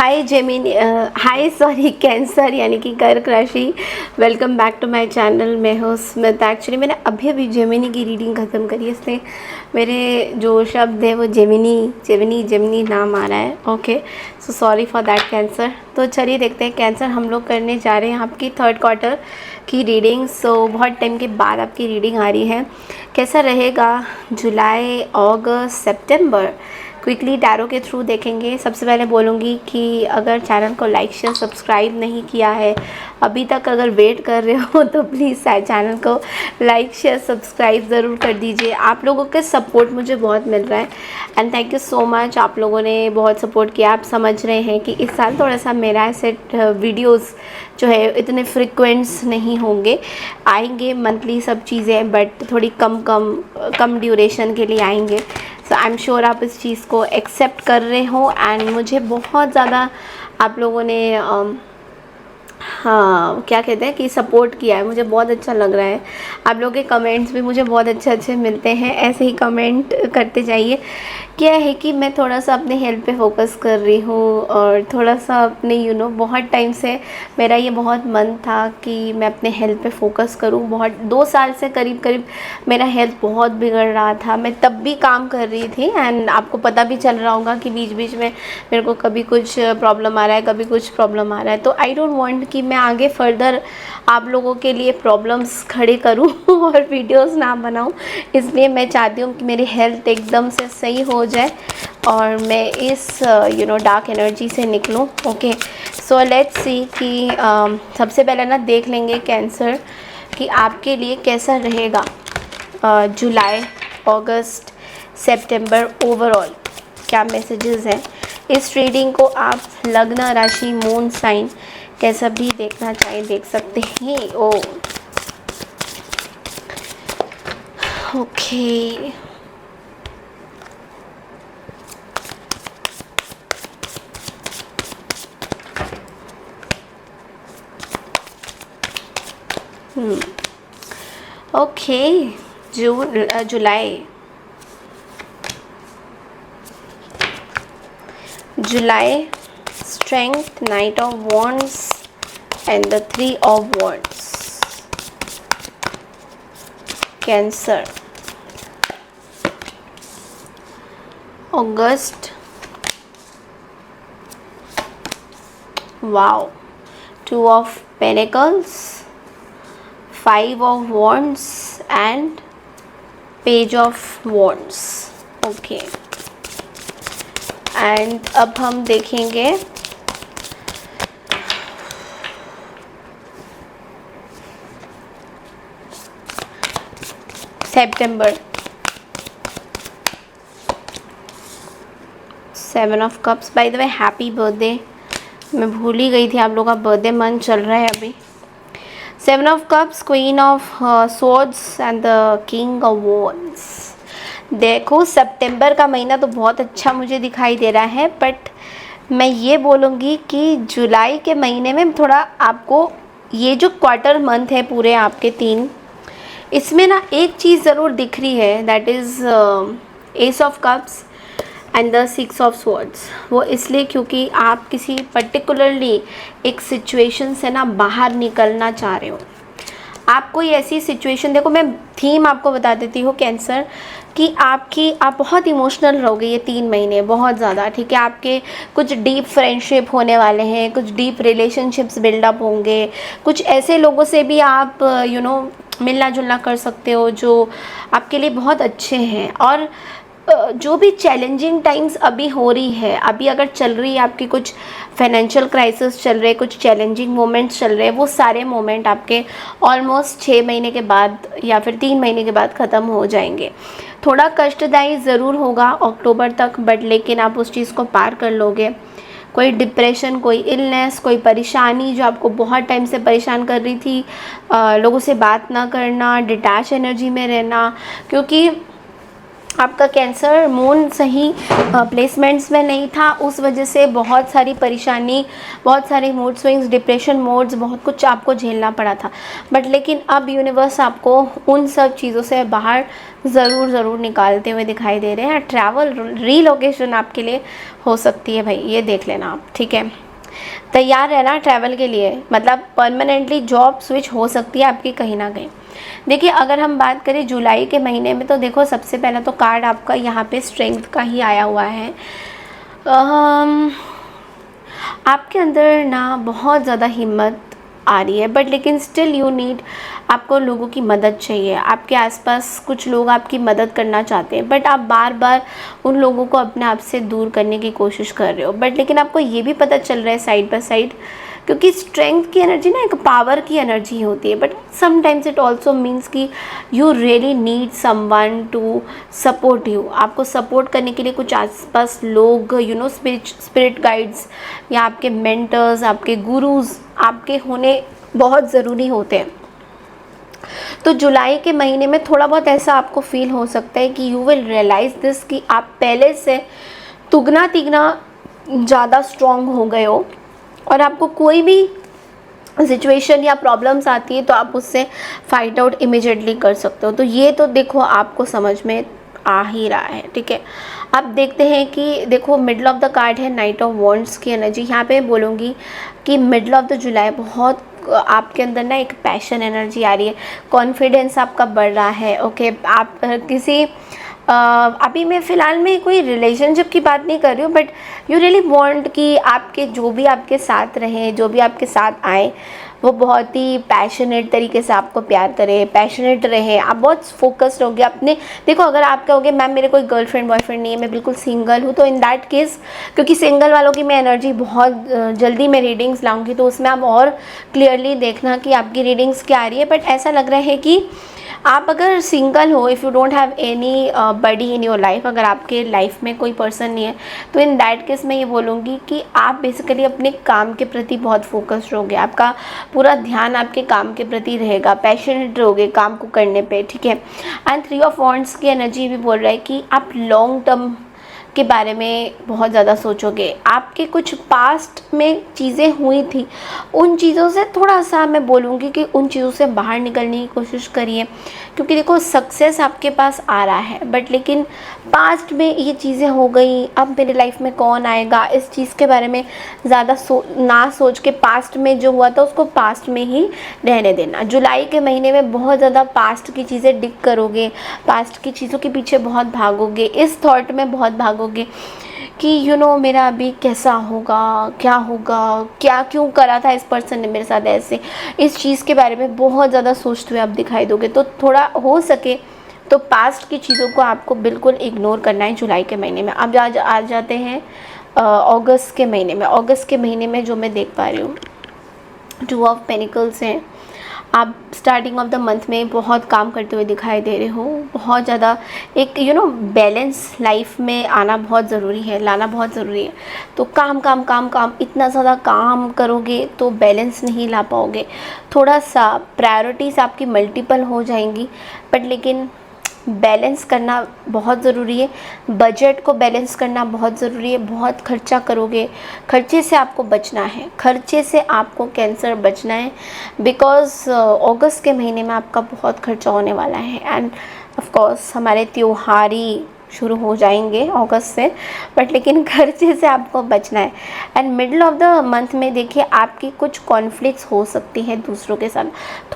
हाय Gemini, hi sorry cancer यानी कि कर्क राशि। Welcome back to my channel. मैं हूँ स्मित। एक्चुअली मैंने अभी जेमिनी की रीडिंग ख़त्म करी है, इसलिए मेरे जो शब्द है वो जेमिनी नाम आ रहा है। Okay, so sorry for that cancer. तो चलिए देखते हैं कैंसर, हम लोग करने जा रहे हैं आपकी थर्ड क्वार्टर की रीडिंग। सो बहुत टाइम के बाद आपकी रीडिंग आ रही है। कैसा रहेगा जुलाई, अगस्त, सितंबर, क्विकली टैरो के थ्रू देखेंगे। सबसे पहले बोलूँगी कि अगर चैनल को लाइक शेयर सब्सक्राइब नहीं किया है अभी तक, अगर वेट कर रहे हो तो प्लीज़ चैनल को लाइक शेयर सब्सक्राइब ज़रूर कर दीजिए। आप लोगों के सपोर्ट मुझे बहुत मिल रहा है and thank you so much. आप लोगों ने बहुत सपोर्ट किया। आप समझ रहे हैं कि इस साल थोड़ा सा मेरा ऐसे वीडियोज़ जो है इतने फ्रिक्वेंट्स नहीं होंगे, आएंगे मंथली सब चीज़ें, बट थोड़ी कम ड्यूरेशन के लिए आएंगे। सो आई एम श्योर आप इस चीज़ को एक्सेप्ट कर रहे हो एंड मुझे बहुत ज़्यादा आप लोगों ने हाँ क्या कहते हैं कि सपोर्ट किया है। मुझे बहुत अच्छा लग रहा है। आप लोगों के कमेंट्स भी मुझे बहुत अच्छे मिलते हैं। ऐसे ही कमेंट करते जाइए। क्या है कि मैं थोड़ा सा अपने हेल्थ पे फोकस कर रही हूँ और थोड़ा सा अपने बहुत टाइम से मेरा ये बहुत मन था कि मैं अपने हेल्थ पे फोकस करूँ। बहुत 2 साल से करीब मेरा हेल्थ बहुत बिगड़ रहा था। मैं तब भी काम कर रही थी एंड आपको पता भी चल रहा होगा कि बीच बीच में मेरे को कभी कुछ प्रॉब्लम आ रहा है, कभी कुछ प्रॉब्लम आ रहा है। तो आई डोंट वांट कि मैं आगे फर्दर आप लोगों के लिए प्रॉब्लम्स खड़े करूं और वीडियोस ना बनाऊं। इसलिए मैं चाहती हूँ कि मेरी हेल्थ एकदम से सही हो जाए और मैं इस डार्क एनर्जी से निकलूं। ओके, सो लेट्स सी कि सबसे पहले ना देख लेंगे कैंसर कि आपके लिए कैसा रहेगा जुलाई, अगस्त, सितंबर, ओवरऑल क्या मैसेजेस हैं। इस रीडिंग को आप लग्न, राशि, मून साइन कैसा भी देखना चाहें देख सकते हैं। Okay, okay, July, strength, night of wands and the 3 of wands. Cancer, August, wow, 2 of pentacles, 5 of wands and page of wands. Okay, and अब हम देखेंगे सितंबर। 7 of cups, by the way happy birthday, मैं भूल ही गई थी आप लोगों का बर्थडे मंथ चल रहा है अभी। 7 of cups, queen of swords and the king of wands. देखो सितंबर का महीना तो बहुत अच्छा मुझे दिखाई दे रहा है, बट मैं ये बोलूँगी कि जुलाई के महीने में थोड़ा आपको ये जो क्वार्टर मंथ है पूरे आपके 3, इसमें ना एक चीज़ ज़रूर दिख रही है, that is S of cups and the 6 of swords. वो इसलिए क्योंकि आप किसी पर्टिकुलरली एक सिचुएशन से ना बाहर निकलना चाह रहे हो। आप कोई ऐसी सिचुएशन, देखो मैं थीम आपको बता देती हूँ कैंसर कि आप बहुत इमोशनल रहोगे ये 3 महीने, बहुत ज़्यादा। ठीक है, आपके कुछ डीप फ्रेंडशिप होने वाले हैं, कुछ डीप रिलेशनशिप्स बिल्डअप होंगे, कुछ ऐसे लोगों से भी आप मिलना जुलना कर सकते हो जो आपके लिए बहुत अच्छे हैं। और जो भी चैलेंजिंग टाइम्स अभी हो रही है, अभी अगर चल रही है आपकी कुछ फाइनेंशियल क्राइसिस चल रहे, कुछ चैलेंजिंग मोमेंट्स चल रहे हैं, वो सारे मोमेंट आपके ऑलमोस्ट 6 महीने के बाद या फिर 3 महीने के बाद ख़त्म हो जाएंगे। थोड़ा कष्टदायी ज़रूर होगा अक्टूबर तक, बट लेकिन आप उस चीज़ को पार कर लोगे। कोई डिप्रेशन, कोई इलनेस, कोई परेशानी जो आपको बहुत टाइम से परेशान कर रही थी, लोगों से बात ना करना, डिटैच एनर्जी में रहना, क्योंकि आपका कैंसर मून सही प्लेसमेंट्स में नहीं था, उस वजह से बहुत सारी परेशानी, बहुत सारे मूड स्विंग्स, डिप्रेशन मोड्स, बहुत कुछ आपको झेलना पड़ा था। बट लेकिन अब यूनिवर्स आपको उन सब चीज़ों से बाहर ज़रूर निकालते हुए दिखाई दे रहे हैं। ट्रैवल रीलोकेशन आपके लिए हो सकती है भाई, ये देख लेना आप, ठीक है। तैयार रहना ट्रैवल के लिए, मतलब परमानेंटली जॉब स्विच हो सकती है आपकी कहीं ना कहीं। देखिए अगर हम बात करें जुलाई के महीने में, तो देखो सबसे पहले तो कार्ड आपका यहाँ पे स्ट्रेंथ का ही आया हुआ है। आपके अंदर ना बहुत ज़्यादा हिम्मत आ रही है, बट लेकिन स्टिल यू नीड, आपको लोगों की मदद चाहिए। आपके आसपास कुछ लोग आपकी मदद करना चाहते हैं, बट आप बार बार उन लोगों को अपने आप से दूर करने की कोशिश कर रहे हो। बट लेकिन आपको ये भी पता चल रहा है साइड बाय साइड, क्योंकि स्ट्रेंथ की एनर्जी ना एक पावर की एनर्जी होती है, but sometimes it also means कि you really need someone to support you. आपको सपोर्ट करने के लिए कुछ आसपास लोग, यू नो, स्पिरिट गाइड्स या आपके मेंटर्स, आपके गुरुज आपके होने बहुत ज़रूरी होते हैं। तो जुलाई के महीने में थोड़ा बहुत ऐसा आपको फील हो सकता है कि यू विल रियलाइज़ दिस, कि आप पहले से दुगना तिगना ज़्यादा स्ट्रॉन्ग हो गए हो, और आपको कोई भी सिचुएशन या प्रॉब्लम्स आती है तो आप उससे फाइट आउट इमिजिएटली कर सकते हो। तो ये तो देखो आपको समझ में आ ही रहा है, ठीक है। अब देखते हैं कि देखो मिडल ऑफ द कार्ड है नाइट ऑफ वॉन्ड्स की एनर्जी। यहाँ पे बोलूँगी कि मिडल ऑफ द जुलाई बहुत आपके अंदर ना एक पैशन एनर्जी आ रही है, कॉन्फिडेंस आपका बढ़ रहा है। ओके, आप किसी अभी मैं फ़िलहाल में कोई रिलेशनशिप की बात नहीं कर रही हूँ, बट यू रियली वांट कि आपके जो भी आपके साथ रहें, जो भी आपके साथ आए, वो बहुत ही पैशनेट तरीके से आपको प्यार करे, पैशनेट रहे। आप बहुत फोकस्ड हो गए अपने, देखो अगर आप कहोगे मैम मेरे कोई गर्लफ्रेंड बॉयफ्रेंड नहीं है, मैं बिल्कुल सिंगल हूँ, तो इन दैट केस, क्योंकि सिंगल वालों की मैं एनर्जी बहुत जल्दी मैं रीडिंग्स लाऊंगी, तो उसमें आप और क्लियरली देखना कि आपकी रीडिंग्स क्या आ रही है। बट ऐसा लग रहा है कि आप अगर सिंगल हो, if you don't have any buddy in your life, अगर आपके लाइफ में कोई पर्सन नहीं है, तो इन दैट केस मैं ये बोलूँगी कि आप बेसिकली अपने काम के प्रति बहुत फोकस्ड रहोगे, आपका पूरा ध्यान आपके काम के प्रति रहेगा, पैशनेट रहोगे काम को करने पे, ठीक है। एंड 3 ऑफ वॉन्ड्स की एनर्जी भी बोल रहा है कि आप लॉन्ग टर्म के बारे में बहुत ज़्यादा सोचोगे। आपके कुछ पास्ट में चीज़ें हुई थी, उन चीज़ों से थोड़ा सा मैं बोलूँगी कि उन चीज़ों से बाहर निकलने की कोशिश करिए, क्योंकि देखो सक्सेस आपके पास आ रहा है, बट लेकिन पास्ट में ये चीज़ें हो गई, अब मेरे लाइफ में कौन आएगा, इस चीज़ के बारे में ज़्यादा ना सोच के पास्ट में जो हुआ था उसको पास्ट में ही रहने देना। जुलाई के महीने में बहुत ज़्यादा पास्ट की चीज़ें डिग करोगे, पास्ट की चीज़ों के पीछे बहुत भागोगे, इस थॉट में बहुत भागोगे कि यू नो मेरा अभी कैसा होगा, क्या होगा, क्या क्यों करा था इस पर्सन ने मेरे साथ ऐसे, इस चीज़ के बारे में बहुत ज़्यादा सोचते हुए आप दिखाई दोगे। तो थोड़ा हो सके तो पास्ट की चीज़ों को आपको बिल्कुल इग्नोर करना है जुलाई के महीने में। अब आ जाते हैं अगस्त के महीने में। अगस्त के महीने में जो मैं देख पा रही हूँ, 2 ऑफ पेनिकल्स हैं। आप स्टार्टिंग ऑफ द मंथ में बहुत काम करते हुए दिखाई दे रहे हो, बहुत ज़्यादा एक यू नो बैलेंस लाइफ में आना बहुत ज़रूरी है, लाना बहुत ज़रूरी है। तो काम काम काम काम, इतना ज़्यादा काम करोगे तो बैलेंस नहीं ला पाओगे, थोड़ा सा प्रायोरिटीज़ आपकी मल्टीपल हो जाएंगी, बट लेकिन बैलेंस करना बहुत ज़रूरी है। बजट को बैलेंस करना बहुत ज़रूरी है। बहुत खर्चा करोगे, खर्चे से आपको बचना है, खर्चे से आपको कैंसर बचना है, बिकॉज़ अगस्त के महीने में आपका बहुत खर्चा होने वाला है। एंड ऑफ कोर्स हमारे त्योहार ही शुरू हो जाएंगे अगस्त से, बट लेकिन खर्चे से आपको बचना है। And middle of the month में देखिए आपकी कुछ कॉन्फ्लिक्ट्स हो सकती हैं दूसरों के साथ,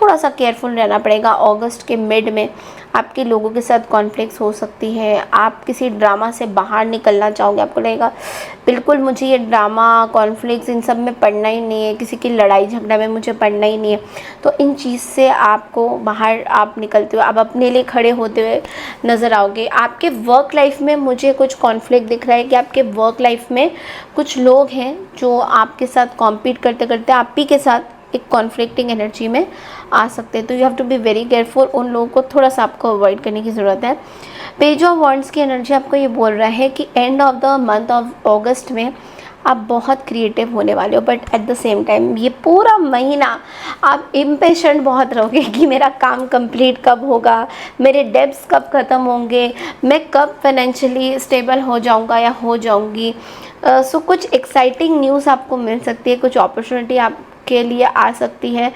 थोड़ा सा केयरफुल रहना पड़ेगा। अगस्त के मिड में आपके लोगों के साथ कॉन्फ्लिक्ट्स हो सकती है, आप किसी ड्रामा से बाहर निकलना चाहोगे, आपको लगेगा बिल्कुल मुझे ये ड्रामा कॉन्फ्लिक्ट्स इन सब में पड़ना ही नहीं है, किसी की लड़ाई झगड़ा में मुझे पड़ना ही नहीं है। तो इन चीज़ से आपको बाहर आप निकलते हुए, आप अपने लिए खड़े होते हुए नज़र आओगे। आपके वर्क लाइफ में मुझे कुछ कॉन्फ्लिक्ट दिख रहा है कि आपके वर्क लाइफ में कुछ लोग हैं जो आपके साथ कॉम्पीट करते करते आप ही के साथ एक कॉन्फ्लिक्टिंग एनर्जी में आ सकते हैं। तो you have to be very careful, उन लोगों को थोड़ा सा आपको अवॉइड करने की ज़रूरत है। पेज ऑफ वॉन्ड्स की एनर्जी आपको ये बोल रहा है कि and of the month of अगस्त में आप बहुत क्रिएटिव होने वाले हो, but at the same time ये पूरा महीना आप इम्पेशेंट बहुत रहोगे कि मेरा काम कंप्लीट कब होगा, मेरे डेब्ट्स कब ख़त्म होंगे, मैं कब फाइनेंशियली स्टेबल हो जाऊंगा या हो जाऊंगी। सो कुछ एक्साइटिंग न्यूज़ आपको मिल सकती है, कुछ अपॉर्चुनिटी आपके लिए आ सकती है।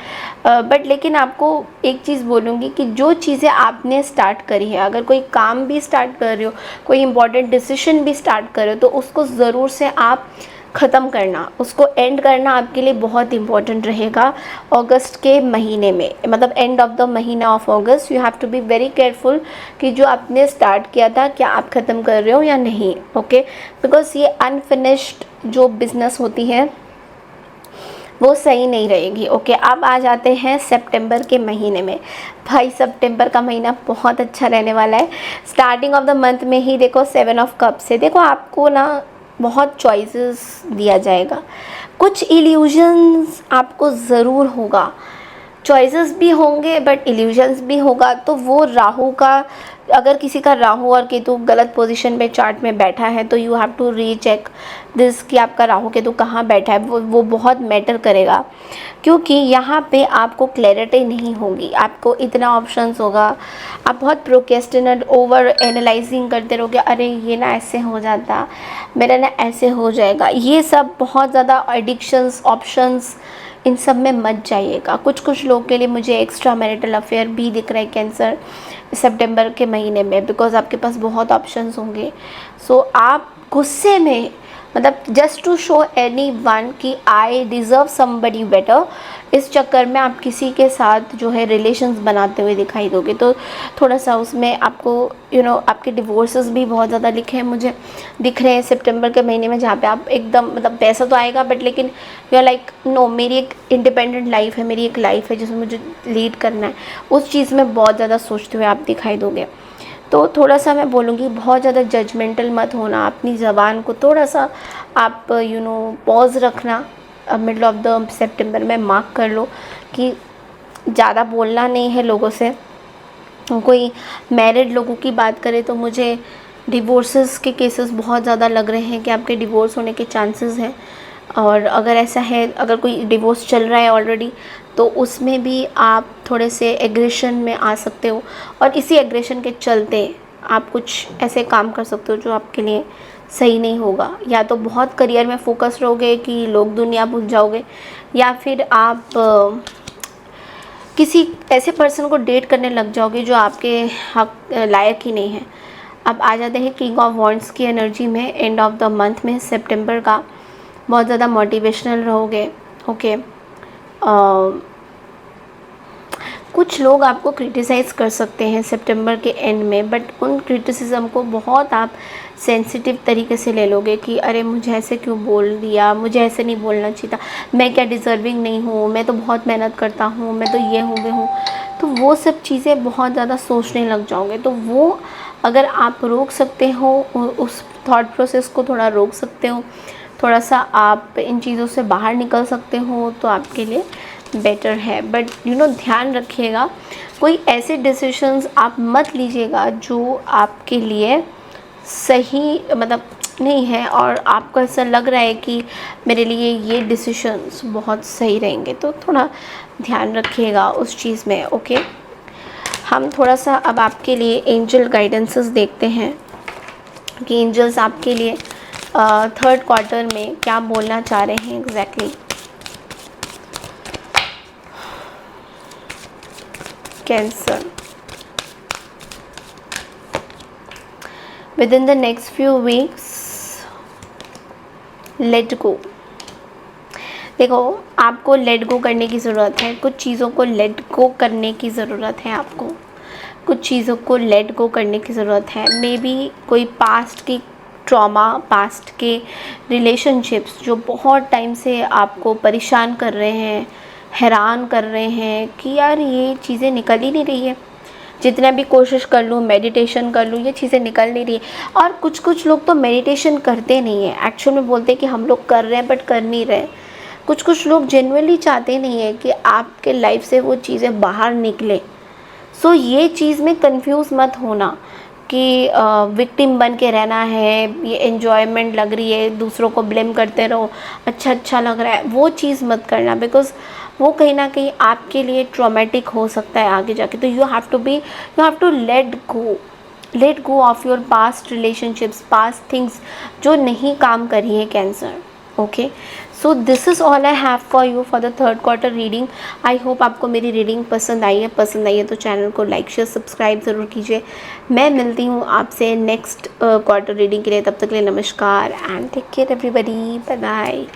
बट लेकिन आपको एक चीज़ बोलूँगी कि जो चीज़ें आपने स्टार्ट करी है, अगर कोई काम भी स्टार्ट कर रहे हो, कोई इंपॉर्टेंट डिसीजन भी स्टार्ट कर रहे हो, तो उसको ज़रूर से आप ख़त्म करना, उसको एंड करना आपके लिए बहुत इंपॉर्टेंट रहेगा अगस्त के महीने में, मतलब एंड ऑफ द महीना ऑफ अगस्त। You have to be very careful कि जो आपने स्टार्ट किया था क्या आप ख़त्म कर रहे हो या नहीं, ओके। बिकॉज ये अनफिनिश्ड जो बिज़नेस होती है वो सही नहीं रहेगी, ओके। अब आ जाते हैं सितंबर के महीने में। भाई सितंबर का महीना बहुत अच्छा रहने वाला है। स्टार्टिंग ऑफ द मंथ में ही देखो 7 ऑफ कप से देखो आपको ना बहुत चॉइसेस दिया जाएगा, कुछ इल्यूजन्स आपको ज़रूर होगा, चॉइसेस भी होंगे बट इल्यूजन्स भी होगा। तो वो राहु का, अगर किसी का राहु और केतु गलत पोजीशन पे चार्ट में बैठा है तो you have to recheck this कि आपका राहु केतु कहाँ बैठा है, वो बहुत मैटर करेगा, क्योंकि यहाँ पे आपको क्लैरिटी नहीं होगी, आपको इतना ऑप्शंस होगा, आप बहुत प्रोक्रेस्टिनेट ओवर एनालाइजिंग करते रहोगे, अरे ये ना ऐसे हो जाता, मेरा ना ऐसे हो जाएगा, ये सब बहुत ज़्यादा एडिक्शंस ऑप्शंस इन सब में मत जाइएगा। कुछ कुछ लोग के लिए मुझे एक्स्ट्रा मैरिटल अफेयर भी दिख रहा है कैंसर सितंबर के महीने में, बिकॉज आपके पास बहुत ऑप्शंस होंगे। सो आप गुस्से में, मतलब just to show anyone कि आई डिज़र्व समबडी बेटर, इस चक्कर में आप किसी के साथ जो है रिलेशंस बनाते हुए दिखाई दोगे, तो थोड़ा सा उसमें आपको आपके डिवोर्सेस भी बहुत ज़्यादा लिखे हैं मुझे दिख रहे हैं सितंबर के महीने में, जहाँ पे आप एकदम मतलब पैसा तो आएगा बट लेकिन यू आर लाइक नो, मेरी एक इंडिपेंडेंट लाइफ है, मेरी एक लाइफ है जिसमें मुझे लीड करना है, उस चीज़ में बहुत ज़्यादा सोचते हुए आप दिखाई दोगे। तो थोड़ा सा मैं बोलूँगी बहुत ज़्यादा जजमेंटल मत होना, अपनी ज़बान को थोड़ा सा आप पॉज रखना मिडल ऑफ द सितंबर में, मार्क कर लो कि ज़्यादा बोलना नहीं है लोगों से। कोई मैरिड लोगों की बात करें तो मुझे डिवोर्सेस के केसेस बहुत ज़्यादा लग रहे हैं कि आपके डिवोर्स होने के चांसेस हैं, और अगर ऐसा है, अगर कोई डिवोर्स चल रहा है ऑलरेडी, तो उसमें भी आप थोड़े से एग्रेशन में आ सकते हो, और इसी एग्रेशन के चलते आप कुछ ऐसे काम कर सकते हो जो आपके लिए सही नहीं होगा। या तो बहुत करियर में फोकस रहोगे कि लोग दुनिया भूल जाओगे, या फिर आप किसी ऐसे पर्सन को डेट करने लग जाओगे जो आपके हक लायक ही नहीं है। अब आ जाते हैं किंग ऑफ वॉन्ड्स की एनर्जी में। एंड ऑफ द मंथ में सितंबर का बहुत ज़्यादा मोटिवेशनल रहोगे, ओके। कुछ लोग आपको क्रिटिसाइज़ कर सकते हैं सितंबर के एंड में, बट उन क्रिटिसिज्म को बहुत आप सेंसिटिव तरीके से ले लोगे कि अरे मुझे ऐसे क्यों बोल दिया, मुझे ऐसे नहीं बोलना चाहिए था, मैं क्या डिज़र्विंग नहीं हूँ, मैं तो बहुत मेहनत करता हूँ, मैं तो ये हूँ वो हूँ। तो वो सब चीज़ें बहुत ज़्यादा सोचने लग जाओगे। तो वो अगर आप रोक सकते हो, उस थॉट प्रोसेस को थोड़ा रोक सकते हो, थोड़ा सा आप इन चीज़ों से बाहर निकल सकते हो, तो आपके लिए बेटर है। बट ध्यान रखिएगा, कोई ऐसे डिसीशंस आप मत लीजिएगा जो आपके लिए सही मतलब नहीं है, और आपको ऐसा लग रहा है कि मेरे लिए ये डिसीशंस बहुत सही रहेंगे, तो थोड़ा ध्यान रखिएगा उस चीज़ में, ओके। हम थोड़ा सा अब आपके लिए एंजल गाइडेंसेस देखते हैं कि एंजल्स आपके लिए थर्ड क्वार्टर में क्या बोलना चाह रहे हैं exactly. Cancer, with in the next few weeks let go. देखो, आपको लेट गो करने की ज़रूरत है, कुछ चीज़ों को लेट गो करने की ज़रूरत है, आपको कुछ चीज़ों को लेट गो करने की ज़रूरत है। मे बी कोई पास्ट की ट्रॉमा, पास्ट के रिलेशनशिप्स जो बहुत टाइम से आपको परेशान कर रहे हैं, हैरान कर रहे हैं कि यार ये चीज़ें निकल ही नहीं रही है, जितना भी कोशिश कर लूँ, मेडिटेशन कर लूँ, ये चीज़ें निकल नहीं रही है। और कुछ कुछ लोग तो मेडिटेशन करते नहीं हैं, एक्चुअल में बोलते हैं कि हम लोग कर रहे हैं बट कर नहीं रहे। कुछ कुछ लोग जेन्युइनली चाहते नहीं है कि आपके लाइफ से वो चीज़ें बाहर निकले। सो ये चीज़ में कंफ्यूज मत होना कि विक्टिम बन के रहना है, ये एन्जॉयमेंट लग रही है, दूसरों को ब्लेम करते रहो, अच्छा अच्छा लग रहा है, वो चीज़ मत करना, बिकॉज वो कहीं ना कहीं आपके लिए ट्रॉमेटिक हो सकता है आगे जाके। तो you have to let go of your past relationships, past things जो नहीं काम कर रही है cancer. Okay, so this is all I have for you for the third quarter reading. I hope आपको मेरी रीडिंग पसंद आई है तो चैनल को लाइक शेयर सब्सक्राइब ज़रूर कीजिए। मैं मिलती हूँ आपसे नेक्स्ट क्वार्टर रीडिंग के लिए, तब तक के लिए नमस्कार and take care everybody, bye bye.